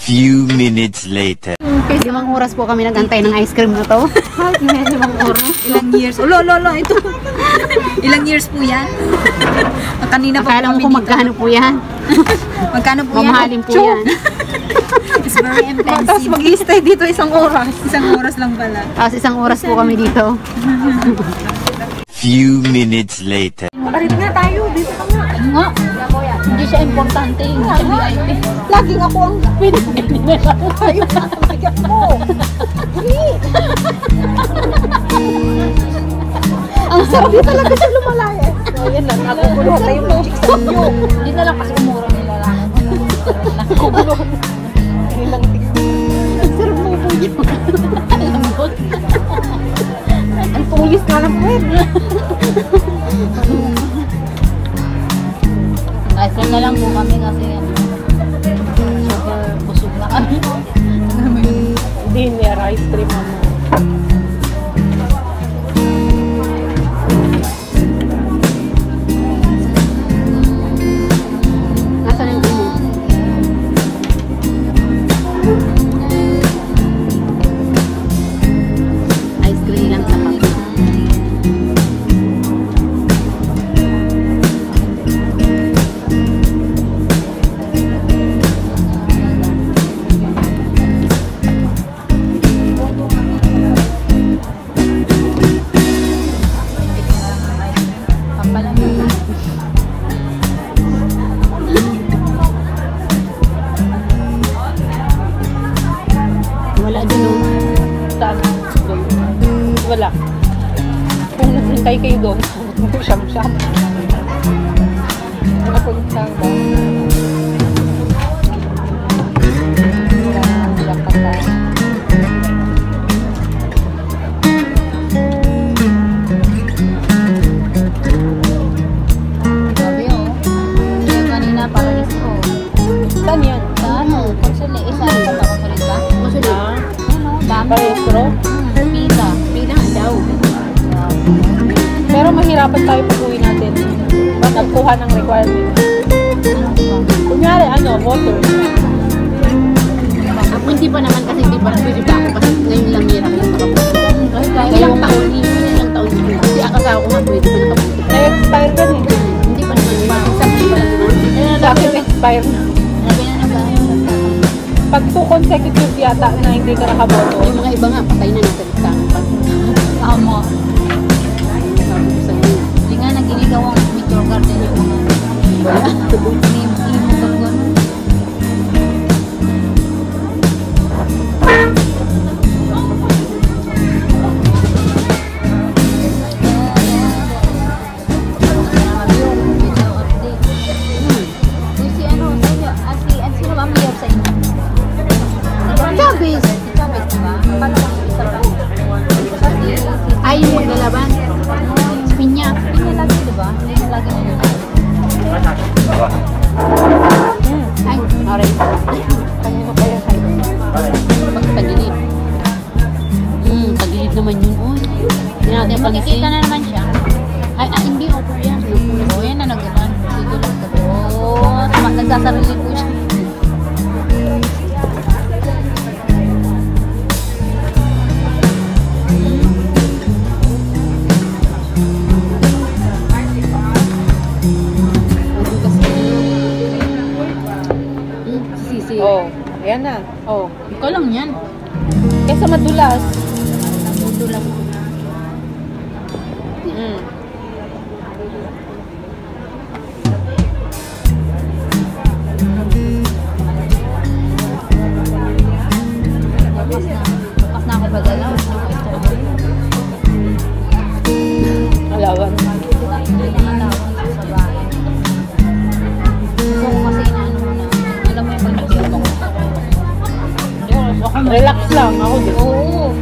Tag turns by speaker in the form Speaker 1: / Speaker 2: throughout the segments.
Speaker 1: Few minutes later.
Speaker 2: Okay, 5 oras po kami nagantay ng ice cream na to. 5 oras.
Speaker 3: Ilang years? Oh, lo, ito. Ilang years po yan? Kanina pa
Speaker 2: akala mo kung magkano po yan.
Speaker 3: Magkano po yan?
Speaker 2: Mamahalin po yan.
Speaker 3: It's very expensive.
Speaker 4: Tapos mag-i-stay dito 1 oras.
Speaker 3: 1 oras lang pala.
Speaker 2: Tapos 1 oras po kami dito.
Speaker 1: Few minutes later.
Speaker 4: Parit nga tayo, dito ka nga.
Speaker 2: Nga, hindi siya importante. Hindi siya VIP.
Speaker 4: Laging ako ang pinagin nila. Ayaw na, makikat mo. Hindi. Ang sarap din talaga siya lumalaya. Ayan lang, nagugulo tayo ng chicks sa inyo.
Speaker 2: Hindi na lang kasi umura nila lang.
Speaker 4: Nagugulo. Hindi lang
Speaker 2: Ang sarap mo po yun. Lambot.
Speaker 4: ang tulis ka lang po.
Speaker 2: Ice cream na lang po kami kasi super busog na kami.
Speaker 4: Dinner, ice cream mo.
Speaker 2: Nasaan yung cream mo? Ice cream lang sa pag. Wala din o.
Speaker 4: Saan? Wala. Kung naghintay kayo doon, siyam-siyam. Napunta ba? Wala pa tayo.
Speaker 2: Sabi o. Yung kanina parang isko.
Speaker 4: Saan yan?
Speaker 2: Sa ano? Konsuli. Isa ba? Konsuli ba? Konsuli. Ano? Dami.
Speaker 4: Parehistro?
Speaker 2: Pila. Pila nga daw.
Speaker 4: Pero mahirapan tayo pag-uwi natin. Nagkuha ng requirement. Kunyari, water.
Speaker 2: Ako hindi pa naman kasi hindi pa pwede pa ako kasi ngayon lang hirap lang makapunta. Ilang taon yun. Kasi akasawa ko nga pwede pa nakapunta.
Speaker 4: Na-expire ka eh.
Speaker 2: Hindi pa naman ba? Isang hindi pa lang naman.
Speaker 4: Sa akin, expire na.
Speaker 2: Sabi na na ba?
Speaker 4: Pag 2 consecutive yata na hindi ka nakaboto.
Speaker 2: Yung mga iba nga patay na nasa listahan pa.
Speaker 3: Tama.
Speaker 2: Sabi ko sa inyo.
Speaker 3: Hindi nga naginigaw ang Meteor Garden yung mga imo ka gano'n.
Speaker 2: Ay, yung maglalaban. Pinya. Pinya lagi, diba? Lagi na yun. Ay, orange.
Speaker 4: Kanino pa yung side?
Speaker 2: Pagtagilid. Tagilid naman yun. Uy. Hindi natin pansin.
Speaker 3: Makikita na naman siya.
Speaker 2: Ay, hindi. Okay yan.
Speaker 3: Oo, yan na nagano. Dito lang ka. Oo, nagsasarili po siya.
Speaker 2: Sisi.
Speaker 4: Oh, ayan na. Oh.
Speaker 2: Ikaw lang yan.
Speaker 4: Kesa madulas.
Speaker 3: Nabuto lang. Tapos na ako padala.
Speaker 4: Alawan. Relax lang ako din.
Speaker 3: Oo.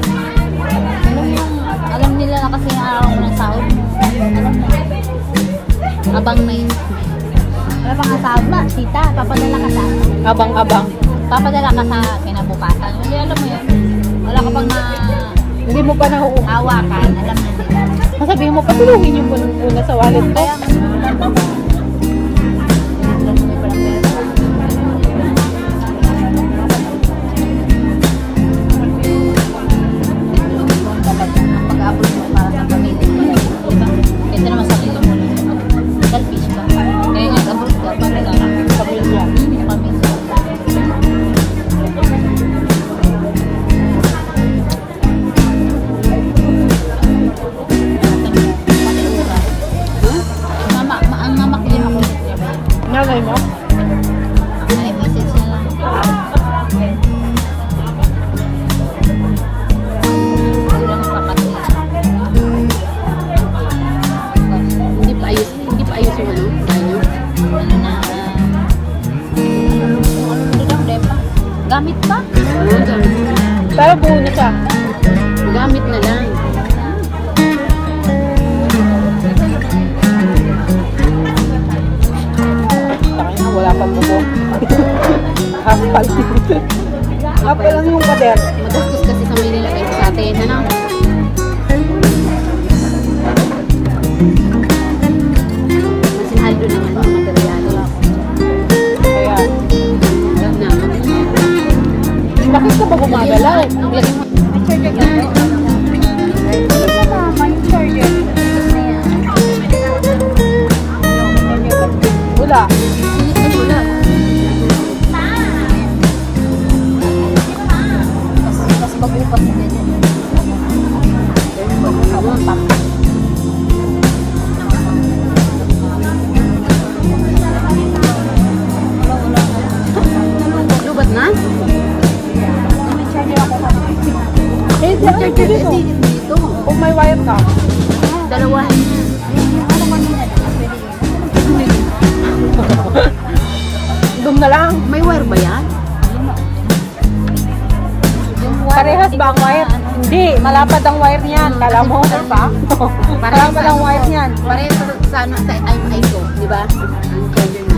Speaker 3: Alam nila na kasi yung araw mo ng sahod. Alam mo. Abang na yun. Wala pang kasahod na, tita. Papadala ka sa
Speaker 4: Abang-abang.
Speaker 3: papadala ka sa kinabukasan. Hindi, alam mo yun. Wala ka pang
Speaker 4: Hindi mo pa nahuuha.
Speaker 3: hawakan. Alam na nila.
Speaker 4: Sabihin mo, patulungin yung una sa wallet ko.
Speaker 3: Kaya Gamit pa?
Speaker 2: Oo, gamit.
Speaker 4: Pero buo na siya.
Speaker 2: Gamit na lang.
Speaker 4: Takay na, wala pang buko. Hapal. Hapal lang yung pader.
Speaker 2: Magastos kasi sa may nilagay ko sa atin, ano? Masinaldo naman ang materyales.
Speaker 4: Kaya,
Speaker 2: Alam na.
Speaker 4: bakit ka ba gumagalaw?
Speaker 2: Lagyan mo.
Speaker 3: May charger ka po. Ito na, may charger. Na yan.
Speaker 4: Wala.
Speaker 2: Ay, wala.
Speaker 3: Tapos bagupas na ganyan.
Speaker 2: Tama. Lubat na?
Speaker 3: May charger ako kanina.
Speaker 4: Eh, di ako dito.
Speaker 2: Dito.
Speaker 4: Kung may wire ka.
Speaker 2: Dalawa.
Speaker 3: Yung ano kanina, pwede yun.
Speaker 4: Doon na lang.
Speaker 2: May wire ba yan?
Speaker 3: Yung
Speaker 4: Parehas ba ang wire? Hindi, malapad ang wire niyan. Kala mo, pa? Malapad ang wire niyan.
Speaker 2: Parehas sa ano, sa IMI ko, di ba? Ang charger na.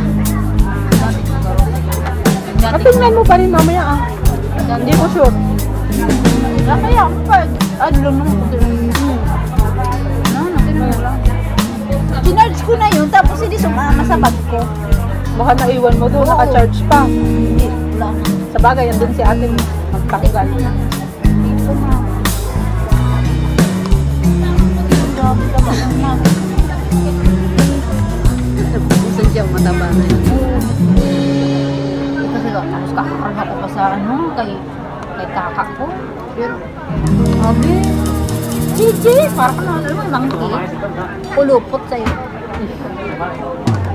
Speaker 4: Tingnan mo pa rin mamaya ah. Hindi ko sure.
Speaker 3: Kaya, ano lang naman ko Ginarge ko na yun, tapos hindi sumama sa bag ko.
Speaker 4: Baka naiwan mo doon, naka-charge pa.
Speaker 3: Hindi, wala na.
Speaker 4: Sa bagay, andun si ate magtanggal.
Speaker 3: Dito na. Grabe ka ba naman?
Speaker 2: Kung siya mataba na yun.
Speaker 3: Kasi tapos kakakarga ko pa sa ano, kay kaka ko.
Speaker 2: Pero,
Speaker 3: Sabi, Gigi, parang ano, alam mo, mangki. Ulupot sa'yo.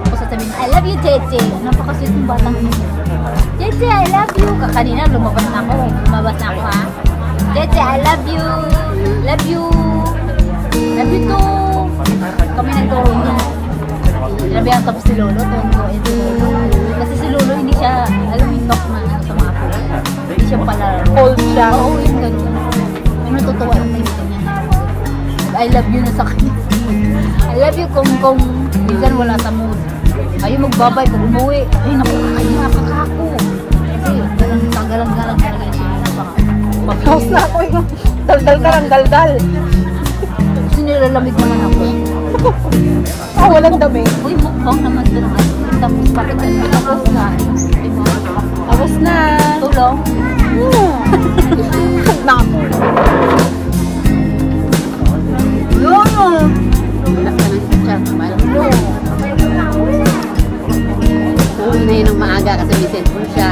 Speaker 3: Tapos sasabihin, I love you, Jeje. Napakasweet ng batang yun. Jeje, I love you. Kanina, lumabas na ako. Lumabas na ako, ha? Jeje, I love you. Love you. Love you too. Kami nagturo niya. Sinabihan tapos si Lolo, Tongo, and si Lolo. Kasi si Lolo, hindi siya, alam mo yung knock na ano, sa mga po. Hindi siya pala.
Speaker 4: Cold siya.
Speaker 3: Oo, yung ganun. Ano natutuwa lang na yun niya. I love you na sa kanya. I love you kung minsan wala sa mood. Ayaw magbabay pag umuwi. Ay, nakakako. Kasi galang-galang talaga yung sinunod.
Speaker 4: Mag-house na ako yung daldal ka lang, daldal.
Speaker 3: Kasi nilalamig naman ako.
Speaker 4: Ah, walang dami.
Speaker 3: Uy, mukbang naman doon ang asin. Tapos bakit ano, tapos na.
Speaker 4: Tapos na.
Speaker 3: Tulong.
Speaker 4: Na ako.
Speaker 2: wala ka ng chat. Uwi na yun ng maaga kasi may cellphone siya.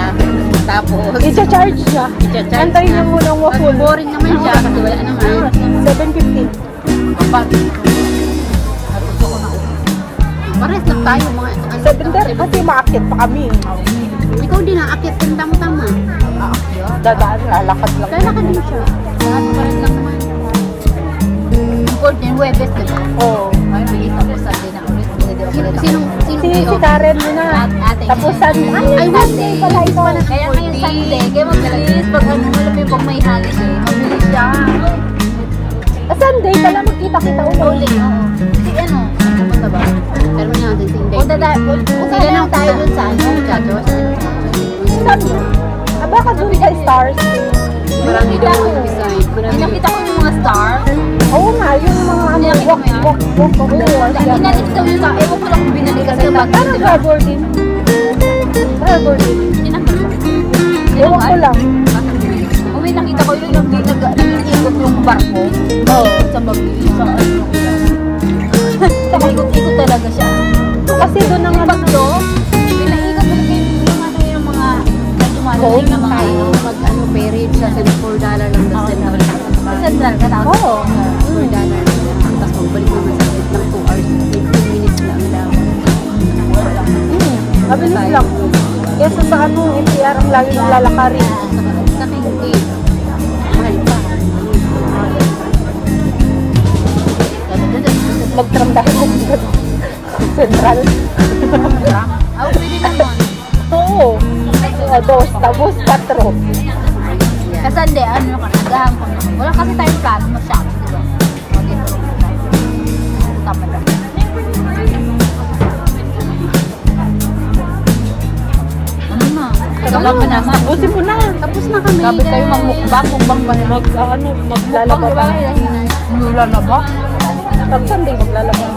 Speaker 2: Tapos,
Speaker 4: I-charge siya.
Speaker 2: i-charge
Speaker 4: Antayin niyo muna ang waffle.
Speaker 2: Boring naman siya kasi wala naman.
Speaker 4: 7:50.
Speaker 2: Kapag, pares lang tayo mga ano,
Speaker 4: 7:30 kasi maakit pa kami.
Speaker 2: ikaw din naakit kung tama-tama.
Speaker 4: Dadaan, lalakad lang.
Speaker 2: Kaya ka din siya. Pares lang naman.
Speaker 3: Important, Webes, diba?
Speaker 4: Oo.
Speaker 3: Ay, may tapos Sunday na ulit.
Speaker 2: Sino
Speaker 4: Si Karen mo na. Tapos Sunday.
Speaker 2: Ay,
Speaker 3: Sunday
Speaker 2: pala ito.
Speaker 3: Kaya ngayon Sunday, kaya mabilis. Pag ano, alam mo yung pag may holiday, mabilis siya.
Speaker 4: Sunday pala magkita-kita
Speaker 3: Uli, oo. Kasi ano, pupunta ba?
Speaker 2: Pero may natin si Inday.
Speaker 3: Punta na lang tayo dun sa ano,
Speaker 2: Chatos.
Speaker 4: Sabi, baka dun sa stars.
Speaker 2: Marami daw yung design. Marami.
Speaker 3: Nakita ko yung mga star.
Speaker 4: Oo nga, yung mga ano,
Speaker 3: Nakita mo yan?
Speaker 4: walk of the stars.
Speaker 3: Inalis daw yung sa, ewan ko lang kung binali kasi yung bag.
Speaker 4: Parang Trevor din. Trevor din. Ewan ko lang.
Speaker 3: Uwi, nakita ko yun yung nag-ikot yung barko.
Speaker 4: Oo.
Speaker 3: Sa sa ano. Sa ikot-ikot talaga siya.
Speaker 4: Kasi doon ang
Speaker 3: Yung baglo, pinaikot talaga yung ano yung mga
Speaker 2: Oo,
Speaker 3: nagdumalang yung mga
Speaker 2: tayo mag-ano, ferry sa $4 lang daw sa
Speaker 3: sa central ka tawag.
Speaker 4: Oo.
Speaker 2: $4 lang. Tapos magbalik naman sa wait lang 2 hours, 15 minutes lang daw.
Speaker 4: Mabilis lang. Kesa sa ano, NCR ang lagi ng lalakarin.
Speaker 2: Sa hindi. Mahal pa.
Speaker 4: Mag-tram dahil kung central.
Speaker 3: Pwede naman.
Speaker 4: Oo. o dos, tapos 4.
Speaker 3: Kasi hindi, ano ka, nagahan ko na. Wala kasi tayong plano masyado, di ba? O, dito. Tama na. Ano na?
Speaker 4: Tapos na, tapusin mo na.
Speaker 3: Tapos na kami.
Speaker 4: Dapat kayo magmukbang ba? Maglalaba ba?
Speaker 3: Maglalaba?
Speaker 4: Pag Sunday, maglalaba.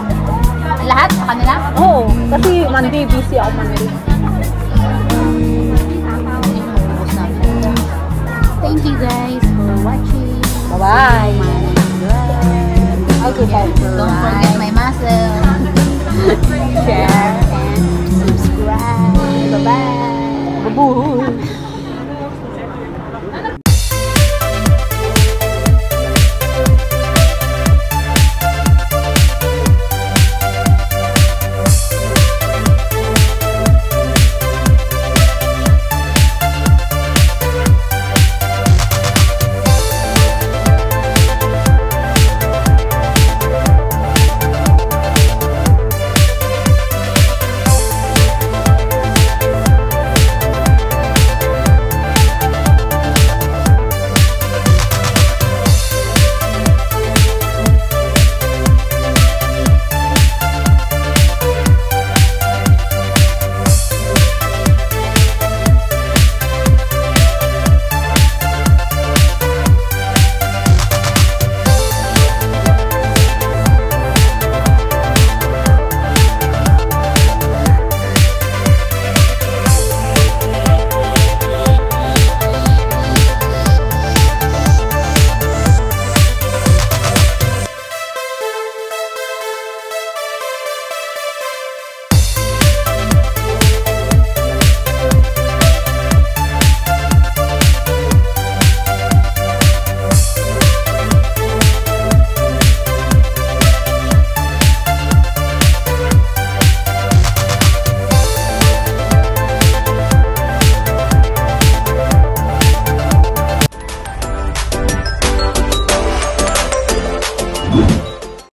Speaker 3: Lahat sa kanila?
Speaker 4: Oo, kasi Monday busy ako Monday.